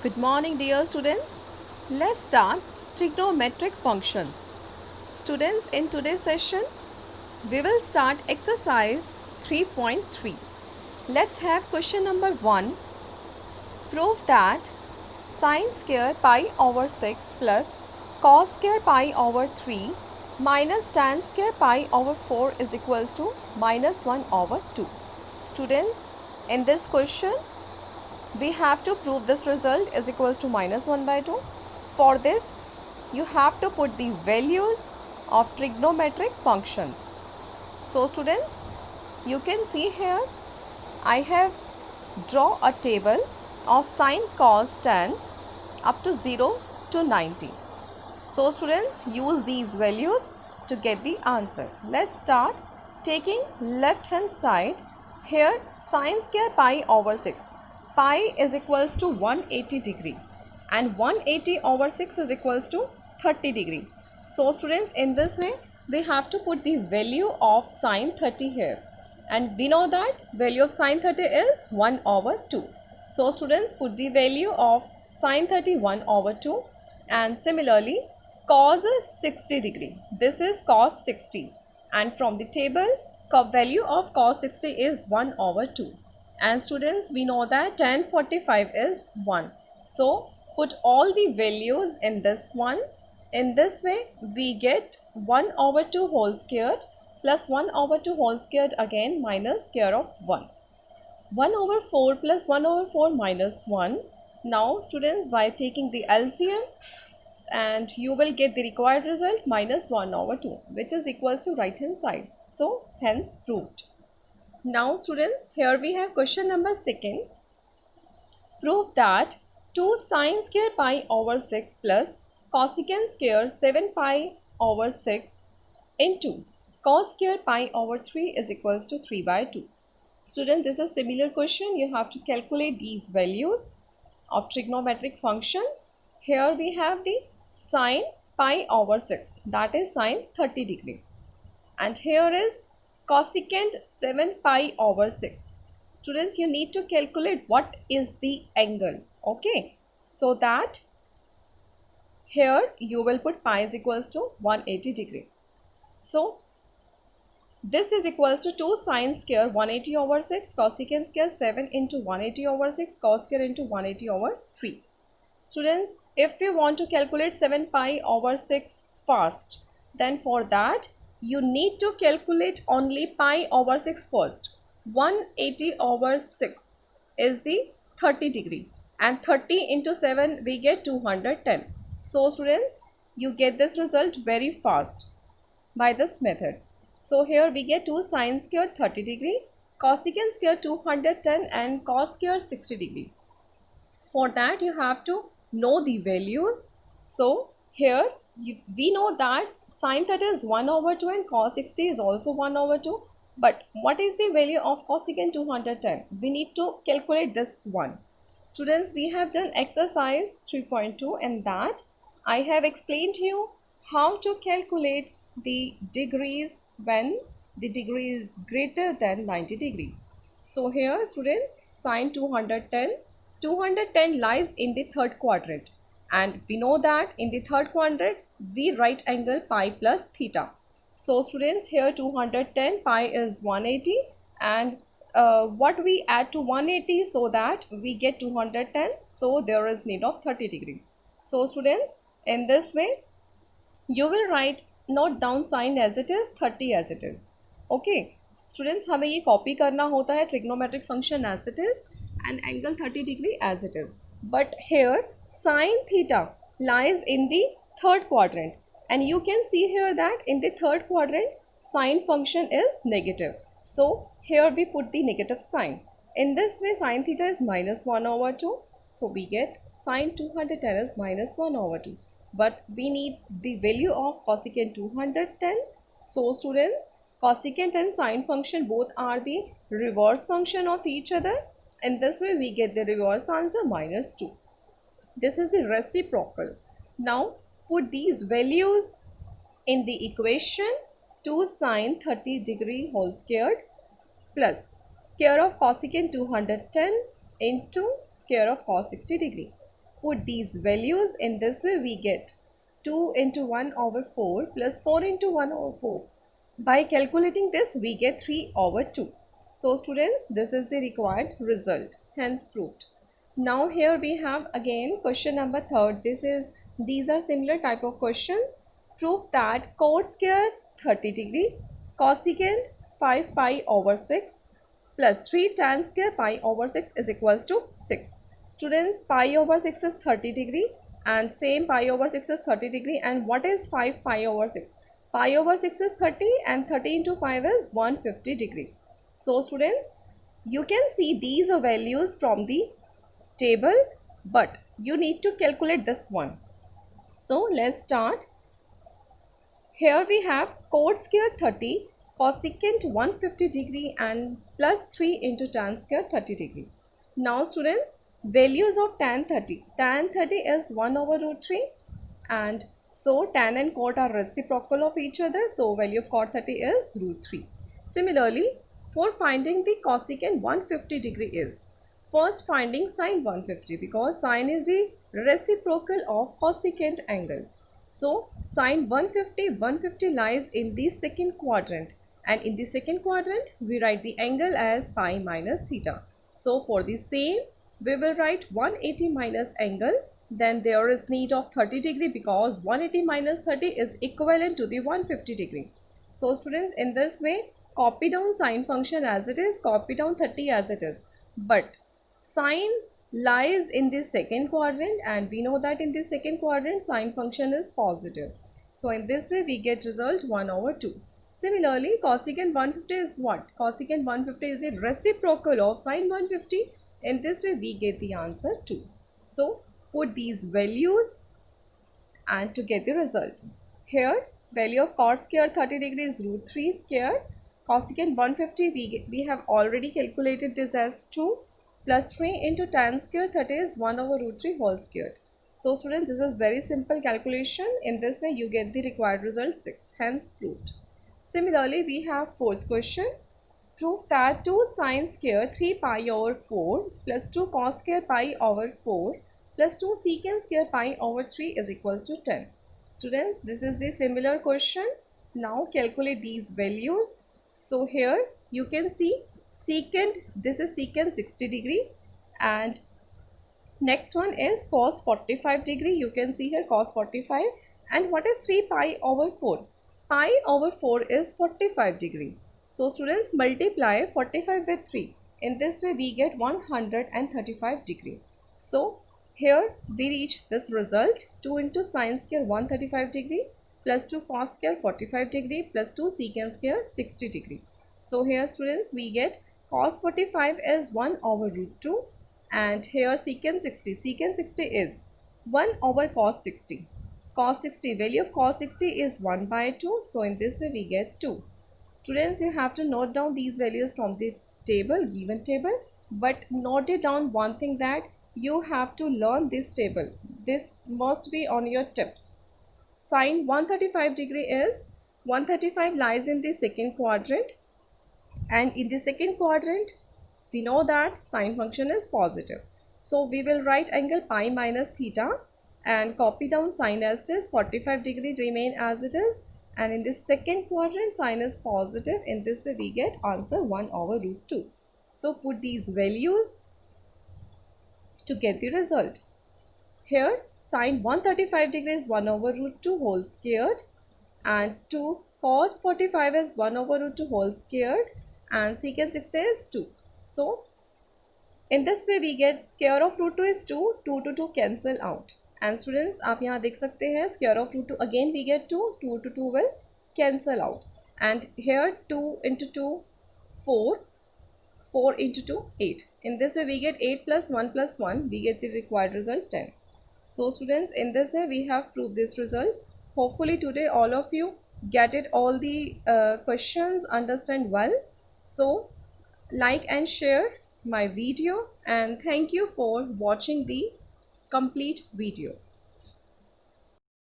Good morning, dear students. Let's start trigonometric functions. Students, in today's session, we will start exercise 3.3. Let's have question number 1. Prove that sine square pi over 6 plus cos square pi over 3 minus tan square pi over 4 is equals to minus 1 over 2. Students, in this question, we have to prove this result is equals to minus 1 by 2. For this, you have to put the values of trigonometric functions. So students, you can see here, I have draw a table of sine, cos, tan up to 0 to 90. So students, use these values to get the answer. Let's start taking left hand side. Here sine square pi over 6. Pi is equals to 180 degree and 180 over 6 is equals to 30 degree. So students, in this way we have to put the value of sine 30 here, and we know that value of sine 30 is 1 over 2. So students, put the value of sine 30 1 over 2, and similarly cos 60 degree. This is cos 60, and from the table value of cos 60 is 1 over 2. And students, we know that tan 45 is 1. So put all the values in this one. In this way we get 1 over 2 whole squared plus 1 over 2 whole squared again minus square of 1. 1 over 4 plus 1 over 4 minus 1. Now students, by taking the LCM, and you will get the required result minus 1 over 2, which is equals to right hand side. So hence proved. Now students, here we have question number 2. Prove that 2 sine square pi over 6 plus cosecant square 7 pi over 6 into cos square pi over 3 is equals to 3 by 2. Student, this is a similar question. You have to calculate these values of trigonometric functions. Here we have the sine pi over 6, that is sine 30 degree, and here is cosecant 7 pi over 6. Students, you need to calculate what is the angle, okay? So that here you will put pi is equals to 180 degree. So this is equals to 2 sine square 180 over 6 cosecant square 7 into 180 over 6 cos square into 180 over 3. Students, if we want to calculate 7 pi over 6 fast, then for that you need to calculate only pi over 6 first. 180 over 6 is the 30 degree, and 30 into 7 we get 210. So students, you get this result very fast by this method. So here we get 2 sine square 30 degree, cosecant square 210 and cos square 60 degree. For that you have to know the values. So here we know that sine 30 is 1 over 2 and cos 60 is also 1 over 2. But what is the value of cosecant 210? We need to calculate this one. Students, we have done exercise 3.2, and that I have explained to you how to calculate the degrees when the degree is greater than 90 degree. So here students, sine 210 lies in the third quadrant, and we know that in the third quadrant we right angle pi plus theta. So students, here 210 pi is 180, and what we add to 180 so that we get 210, so there is need of 30 degree. So students, in this way you will write, note down sine as it is, 30 as it is. Okay students, हमें ये copy करना होता है trigonometric function as it is and angle 30 degree as it is. But here sine theta lies in the third quadrant, and you can see here that in the third quadrant sine function is negative. So here we put the negative sign. In this way sine theta is minus 1 over 2. So we get sine 210 is minus 1 over 2. But we need the value of cosecant 210. So students, cosecant and sine function both are the reverse function of each other. In this way we get the reverse answer minus 2. This is the reciprocal. Now put these values in the equation. 2 sine 30 degree whole squared plus square of cosecant 210 into square of cos 60 degree. put these values in this way, we get 2 into 1 over 4 plus 4 into 1 over 4. By calculating this, we get 3 over 2. So students, this is the required result, hence proved. Now here we have again question number 3rd. These are similar type of questions. Prove that cot square 30 degree, cosecant 5 pi over 6 plus 3 tan square pi over 6 is equals to 6. Students, pi over 6 is 30 degree and same pi over 6 is 30 degree, and what is 5 pi over 6? Pi over 6 is 30 and 30 into 5 is 150 degree. So students, you can see these are values from the table, but you need to calculate this one. So let's start. Here we have cot square 30, cosecant 150 degree and plus 3 into tan square 30 degree. Now students, values of tan 30. Tan 30 is 1 over root 3, and so tan and cot are reciprocal of each other. So value of cot 30 is root 3. Similarly, for finding the cosecant 150 degree is, first finding sine 150, because sine is the reciprocal of cosecant angle. So sine 150 lies in the second quadrant, and in the second quadrant we write the angle as pi minus theta. So for the same, we will write 180 minus angle, then there is need of 30 degree because 180 minus 30 is equivalent to the 150 degree. So students, in this way, copy down sine function as it is, copy down 30 as it is, but sine lies in the second quadrant, and we know that in the second quadrant sine function is positive. So in this way we get result 1 over 2. Similarly, cosecant 150 is what? Cosecant 150 is the reciprocal of sine 150. In this way we get the answer 2. So put these values and to get the result. Here value of cot square 30 degree is root 3 square. Cosecant 150 we have already calculated this as 2 plus 3 into tan square 30 is 1 over root 3 whole squared. So students, this is very simple calculation. In this way you get the required result 6, hence proved. Similarly, we have fourth question. Prove that 2 sine square 3 pi over 4 plus 2 cos square pi over 4 plus 2 secant square pi over 3 is equals to 10. Students, this is the similar question. Now calculate these values. So here you can see secant, this is secant 60 degree, and next one is cos 45 degree. You can see here cos 45, and what is 3 pi over 4? Pi over 4 is 45 degree. So students, multiply 45 with 3. In this way we get 135 degree. So here we reach this result, 2 into sine square 135 degree plus 2 cos square 45 degree plus 2 secant square 60 degree. So here students, we get cos 45 is 1 over root 2, and here secant 60. Secant 60 is 1 over cos 60. Cos 60, value of cos 60 is 1 by 2. So in this way we get 2. Students, you have to note down these values from the table, given table, but note it down one thing, that you have to learn this table. This must be on your tips. Sine 135 degree is 135 lies in the second quadrant, and in the second quadrant we know that sine function is positive. So we will write angle pi minus theta and copy down sine as it is, 45 degree remain as it is, and in the second quadrant sine is positive. In this way we get answer 1 over root 2. So put these values to get the result. Here sine 135 degree is 1 over root 2 whole squared, and 2 cos 45 is 1 over root 2 whole squared, and secant 60 is 2. So in this way we get square of root 2 is 2, 2 to 2 cancel out. And students, आप यहाँ देख सकते हैं square of root 2, again we get 2, 2 to 2 will cancel out, and here 2 into 2 4, 4 into 2 8. In this way we get 8 plus 1, we get the required result 10. So students, in this way we have proved this result. Hopefully today all of you get it, all the questions understand well. So like and share my video, and thank you for watching the complete video.